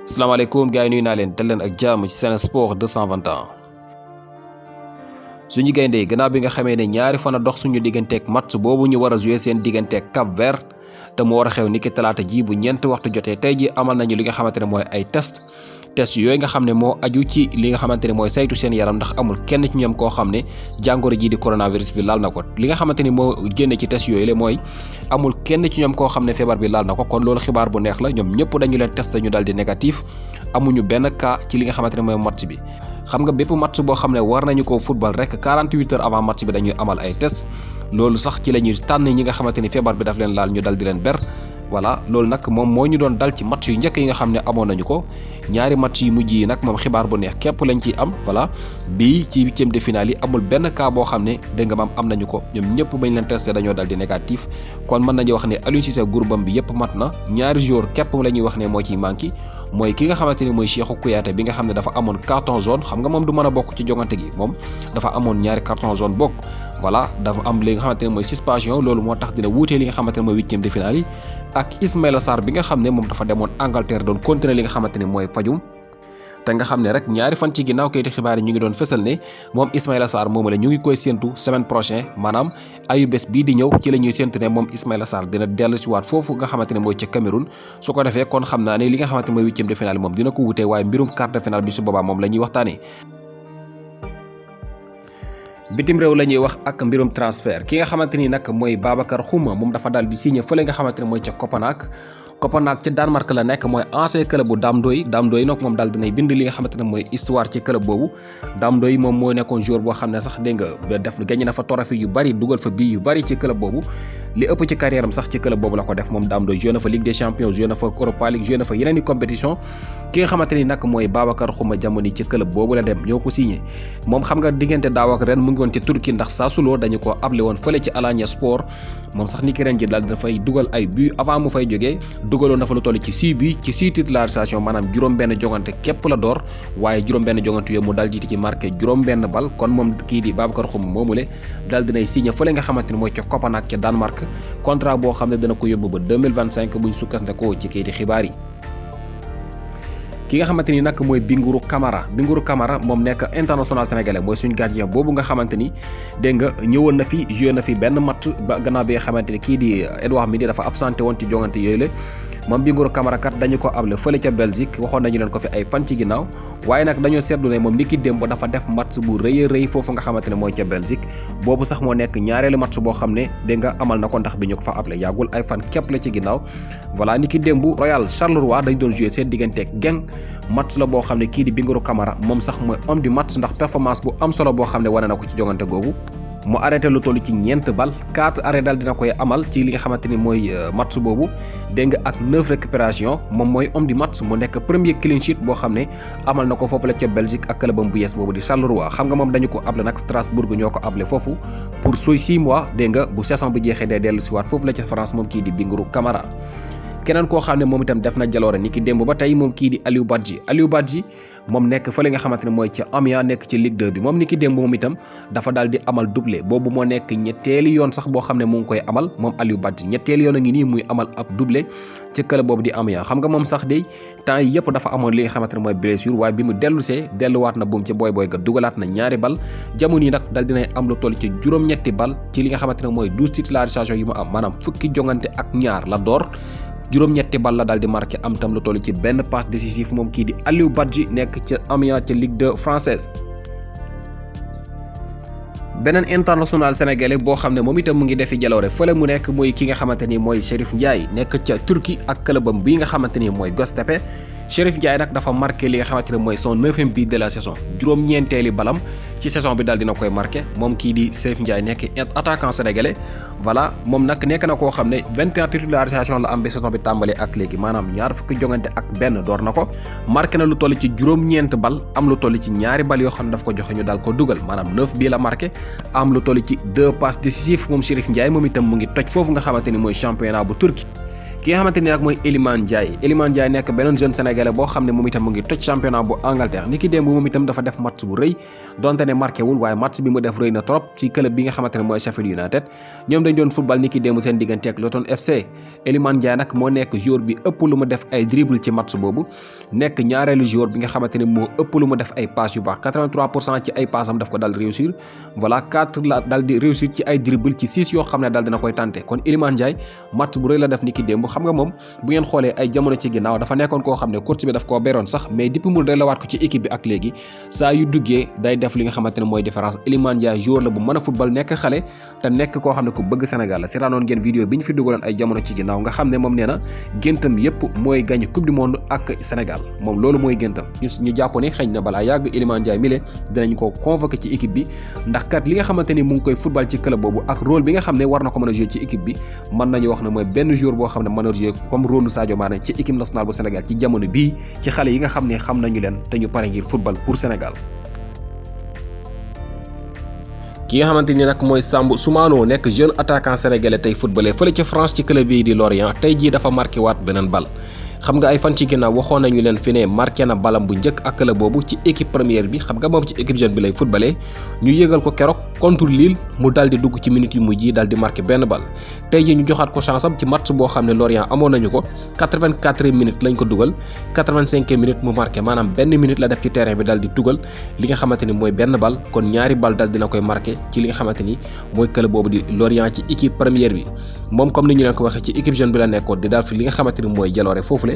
salaamaaleykum gars yi nuyu naa leen dal leen ak jàmm ci Sen Sport 221 suñu gayndee gannaaw bi nga xamee ne ñaari fan a dox suñu digganteeg match boobu ñu war a jouer seen digganteeg Cap Vert te mu war a xew niki talaata ji bu ñeenti waxtu jotee tey ji amal nañu li nga xamante ne mooy ay test yooyu nga xam ne moo aju ci li nga xamante ne mooy saytu seen yaram ndax amul kenn ci ñoom koo xam ne jàngoro ji di coronavirus bi laal na ko li nga xamante ni moo génne ci test yooyu la mooy amul kenn ci ñoom koo xam ne feebar bi laal na ko kon loolu xibaar bu neex la ñoom ñëpp dañu leen testé ñu dal di négatif amuñu benn cas ci li nga xamante ne mooy match bi xam nga bépp match boo xam ne war nañu ko football rek 48 heures avant match bi dañuy amal ay test loolu sax ci la ñuy tànn ñi nga xamante ni feebar bi daf leen laal ñu dal di leen ber voilà loolu nag moom moo ñu doon dal ci match yu njëkk yi nga xam ne amoon nañu ko ñaari match yu mujj yi nag moom xibaar bu neex képp lañ ciy am voilà bii ci huitième de finale yi amul benn cas boo xam ne dégg nga maam am nañu ko ñoom ñëpp bañ leen testé dañoo dal di négatif kon mën nañu wax ne Aliou Cissé groupe bi yëpp mat na ñaari joueur képp la ñuy wax ne moo ciy manqué mooy ki nga xamante ni mooy Cheikhou Kouyaté bi nga xam ne dafa amoon carton jaune xam nga moom du mën a bokk ci jongante gi moom dafa amoon ñaari carton jaune bokk voilà dafa am li nga xamante ne mooy suspension loolu moo tax dina wuutee li nga xamante ne mooy huitième de finale yi ak Ismaïla Sarr bi nga xam ne moom dafa demoon Angleterre doon continuer li nga xamante ne mooy fajum te nga xam ne rek ñaari fan ci ginnaaw kayiti xibaar yi ñu ngi doon fësal ne moom Ismaïla Sarr moomu la ñu ngi koy séentu semaine prochaine maanaam ayu bés bii di ñëw ci la ñuy séentu ne moom Ismaïla Sarr dina dellu si waat foofu nga xamante ne mooy ca Cameroun su ko defee kon xam naa ne li nga xamante ne mooy huitième de finale moom dina ko wutee waaye mbirum quart de finale bi su boobaa moom la ñuy waxtaanee. bitim réew la ñuy wax ak mbirum transfert ki nga xamante ni nag mooy Babacar Xuma moom dafa daal di signé fële nga xamante ne mooy ca Copenhague ca Danemark la nekk mooy ancien club bu Dame Doy nag moom daal dinay bind li nga xamante ne mooy histoire ci club boobu Dame Doy moom moo nekkoon joueur boo xam ne sax dégg nga def gagné na fa trophée yu bari dugal fa bii yu bari ci club boobu li ëpp ci carrière am sax ci club boobu la ko def moom Dame Doy joué na fa Ligue des Champions joué na fa Europa League joué na fa yeneen i compétition ki nga xamante ni nag mooy Babacar Xuma jamono ci club boobu la dem ñoo ko signé moom xam nga diggante daaw ak ren mu ngi woon ci Turquie ndax Sassuolo dañu ko able woon fële ci Alanya Sport moom sax ni ki ren ji daal dafay dugal ay but avant mu fay jógee dugaloon na fa lu toll ci 6 buts ci 6 titularisation maanaam juróom-benn jongante képp la door waaye juróom-benn jongante yooyu mu daal jiite ci marqué juróom-benn bal kon moom kii di Babacar Xuma moomule daal dinay signé fële nga xamante ni mooy ca Copenhague ca Danemark contrat boo xam ne dana ko yóbbu ba 2025 buñ sukkandikoo ci kayiti xibaar yi. ki nga xamante ni nag mooy Bingourou Kamara moom nekk international sénégalais mooy suñu gardien boobu nga xamante ni dégg nga ñëwoon na fi joué na fi benn match ba gannaaw bi nga xamante ni kii di Edouard Mendy dafa absenté woon ci jongante yooyu la moom Bingourou Kamara kat dañu ko able fële ca Belgique waxoon nañu leen ko fi ay fan ci ginnaaw waaye nag dañoo seetlu ne moom niki démb dafa def match bu rëy a rëy foofu nga xamante ne mooy ca Belgique boobu sax moo nekk ñaareelu match boo xam ne dégg nga amal na ko ndax bi ñu ko fa able yàggul ay fan képp la ci ginnaaw voilà niki démb Royal Charleroi dañ doon joué seen digganteeg Genk match la boo xam ne kii di Bingourou Kamara moom sax mooy homme du match ndax performance bu am solo boo xam ne wane na ko ci jongante googu mu arrêté lu toll ci 4 bal 4 arrêt daal dina koy amal ci li nga xamante ni mooy match boobu dégg nga ak 9 récupération moom mooy homme du match mu nekk premier clean sheet boo xam ne amal na ko foofu la ca Belgique ak clubam bu yees boobu di Charleroi xam nga moom dañu ko able nag Strasbourg ñoo ko able foofu pour 6 mois dégg nga bu saison bi jeexee day dellu siwaat foofu la ca France moom kii di Bingourou Kamara keneen koo xam ne moom itam def na jaloore ni ki démb ba tey moom kii di Aliou Badji moom nekk fële nga xamante ne mooy ca Amiens nekk ci Ligue 2 bi moom ni ki démb moom itam dafa daal di amal doublé boobu moo nekk ñetteeli yoon sax boo xam ne mu ngi koy amal moom Aliou Badji ñetteeli yoon a ngi nii muy amal ab doublé ci club boobu di Amiens xam nga moom sax de temps yi yëpp dafa amoon li nga xamante ne mooy blessure waaye bi mu delluwaat na buum ci boy ga dugalaat na ñaari bal jamono yi nag daal dinay am lu toll ci juróom-ñetti bal ci li nga xamante ne mooy 12 titularisation yi mu am maanaam fukki jongante ak ñaar la door juróom-ñetti bal la daal di marqué am tam lu toll ci benn passe décisif moom kii di Aliou Badji nekk ca Amiens ca Ligue 2 française beneen international sénégalais boo xam ne moom itam mu ngi defi jaloore fële mu nekk mooy ki nga xamante ni mooy Chérif Ndiaye nekk ca Turquie ak clubam bi nga xamante ni mooy Göztepe Chérif Ndiaye nag dafa marqué li nga xamante ne mooy son 9e but de la saison juróom-ñeenteeli balam ci saison bi daal dina koy marqué moom kii di Chérif Ndiaye nekk attaquant sénégalais voilà moom nag nekk na koo xam ne 21 titularisation la am ba saison bi tàmbalee ak léegi maanaam ñaar fukki jongante ak benn door na ko marqué na lu toll ci juróom-ñeent bal am lu toll ci ñaari bal yoo xam ne daf ko joxe ñu daal ko dugal maanaam 9 bii la marqué am lu toll ci 2 passes décisives moom Chérif Ndiaye moom itam mu ngi toj foofu nga xamante ni mooy championnat bu Turquie ki nga xamante ni nag mooy Iliman Ndiaye nekk beneen jeune sénégalais boo xam ne moom itam mu ngi toj championnat bu Angleterre ni ki démb moom itam dafa def match bu rëy donte ne marqué wul waaye match bi mu def rëy na trop ci club bi nga xamante ne mooy Sheffield United ñoom dañ doon football ni ki démb seen diggante ak Luton FC. Iliman Ndiaye nag moo nekk joueur bi ëpp lu mu def ay dribble ci match boobu nekk ñaareelu joueur bi nga xamante ne moo ëpp lu mu def ay passes yu baax 83% ci ay passes am daf ko dal réussir voilà 4 la dal di réussir ci ay dribble ci 6 yoo xam ne dal dina koy tenté kon Iliman Ndiaye match bu rëy la def ni ki démb xam nga moom bu ngeen xoolee ay jamono ci ginnaaw dafa nekkoon koo xam ne coach bi daf koo beroon sax mais depuis mu delloowaat ko ci équipe bi ak léegi saa yu duggee day def li nga xamante ne mooy différence. Iliman Ndiaye joueur la bu mën a football nekk xale te nekk koo xam ne ku bëgg Sénégal la seetaanoon ngeen vidéo bi ñu fi dugaloon ay jamono ci ginnaaw nga xam ne moom nee na géntam yépp mooy gagné coupe du monde ak Sénégal moom loolu mooy géntam ñu jàpp ne xëy na balaa yàgg Iliman Ndiaye mile dinañ ko convoqué ci équipe bi ndax kat li nga xamante ni mu ngi koy football ci club boobu ak rôle bi nga xam ne war na ko mën a jouer ci équipe bi mën nañu wax ne mooy benn joueur boo xam ne mën a jouer comme rôle Sadio Mané ci équipe nationale bu Sénégal ci jamono bii ci xale yi nga xam ne xam nañu leen te ñu pare ngir football pour Sénégal. ki nga xamante ni nag mooy Sambou Soumano nekk jeune attaquant sénégalais tey footballé fële ca France ci club bii di Lorient tey jii dafa marqué waat beneen bal. xam nga ay fan ci ginnaaw waxoon nañu leen fi ne marqué na balam bu njëkk ak club boobu ci équipe première bi xam nga moom ci équipe jeune bi lay footballé ñu yëgal ko keroog contre Lille mu dal di dugg ci minutes yu mujj yi dal di marqué benn bal tey jii ñu joxaat ko chance am ci match boo xam ne Lorient amoon nañu ko 84e minute lañ ko dugal 85e minute mu marqué maanaam benn minute la def ci terrain bi dal di dugal li nga xamante ni mooy benn bal kon ñaari bal dal dina koy marqué ci li nga xamante ni mooy club boobu di Lorient ci équipe première bi moom comme ni ñu leen ko waxee ci équipe jeune bi la nekkoon di daal fi li nga xamante ni mooy jaloore foofule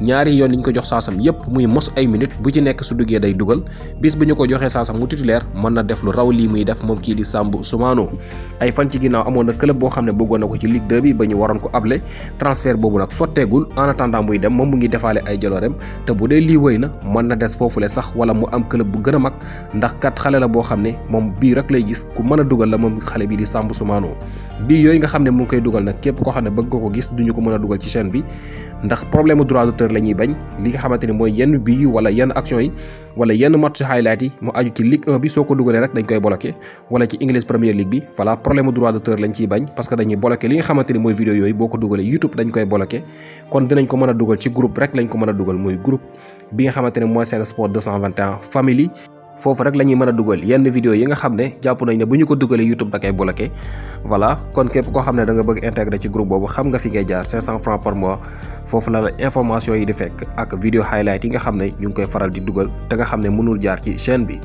ñaari yoon liñ ko jox saasam yépp muy mos ay minutes bu ci nekk su duggee day dugal bis bi ñu ko joxee saasam mu titulaire mën na def lu raw lii muy def moom kii di Sambou Soumano ay fan ci ginnaaw amoon na club boo xam ne bëggoon na ko ci Ligue 2 bi ba ñu waroon ko able transfert boobu nag sotteegul en attendant muy dem moom mu ngi defaale ay jaloorem te bu dee lii wëy na mën na des foofule sax wala mu am club bu gën a mag ndax kat xale la boo xam ne moom bii rek lay gis ku mën a dugal la moom xale bi di Sambou Soumano bii yooyu nga xam ne mu ngi koy dugal nag képp koo xam ne bëgg nga ko gis duñu ko mën a dugal ci chaîne bi ndax problème droit d'auteur la ñuy bañ li nga xamante ni mooy yenn bii wala yenn action yi wala yenn match highlight yi mu aju ci Ligue 1 bi soo ko dugalee rek dañ koy bloqué wala ci English Premier League bi voilà problème droit d'auteur lañ ciy bañ parce que dañuy bloqué li nga xamante ni mooy vidéo yooyu boo ko dugalee YouTube dañ koy bloqué kon dinañ ko mën a dugal ci groupe rek lañ ko mën a dugal muy groupe bi nga xamante ne mooy Sen Sport 221 family foofu rek la ñuy mën a dugal yenn vidéo yi nga xam ne jàpp nañ ne bu ñu ko dugalee YouTube da koy bloqué voilà kon képp koo xam ne da nga bëgg intégré ci groupe boobu xam nga fi ngay jaar 500 francs par mois foofu la information yi di fekk ak vidéo highlight yi nga xam ne ñu ngi koy faral di dugal te nga xam ne mënul jaar ci chaîne bi.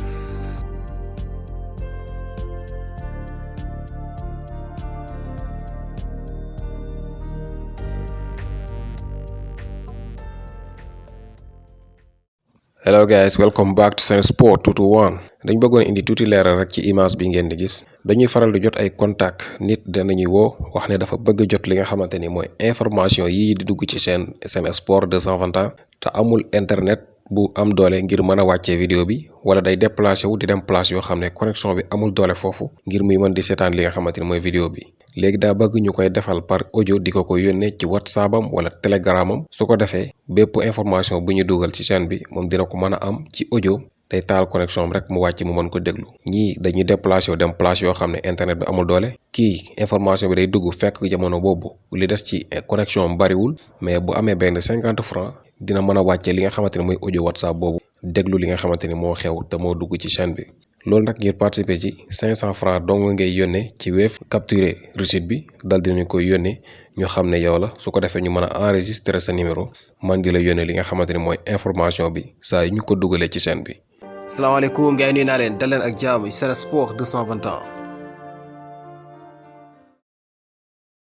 Hello guys, welcome back to Sen Sport 221. dañ bëggoon indi tuuti leeral rek ci image bi ngeen di gis dañuy faral di jot ay contact nit danañuy woo wax ne dafa bëgg jot li nga xamante ni mooy information yii di dugg ci chaîne Sen Sport 221 te amul internet bu am doole ngir mën a wàccee vidéo bi wala day déplacé wu di dem place yoo xam ne connexion bi amul doole foofu ngir muy mën di seetaan li nga xamante ni mooy vidéo bi léegi daa bëgg ñu koy defal par audio di ko yónnee ci WhatsApp am wala Telegram am su ko defee bépp information bu ñu dugal ci chaîne bi moom dina ko mën a am ci audio day taal connexion am rek mu wàcc mu mën ko déglu ñii dañuy déplacé wu dem place yoo xam ne internet bi amul doole kii information bi day dugg fekk jamono boobu li des ci connexion am bariwul mais bu amee benn 50 francs dina mën a wàccee li nga xamante ne mooy audio WhatsApp boobu déglu li nga xamante ni moo xew te moo dugg ci chaîne bi loolu nag ngir participer ci 500 francs dong ngay yónnee ci Wave capturer receipt bi dal dinañ koy yónnee ñu xam ne yow la su ko defee ñu mën a enregistrer sa numéro man di la yónnee li nga xamante ni mooy information bi saa yu ñu ko dugalee ci chaîne bi. salaamaaleykum gars yi nuyu naa leen dal leen ak jaamu Sen Sport 221.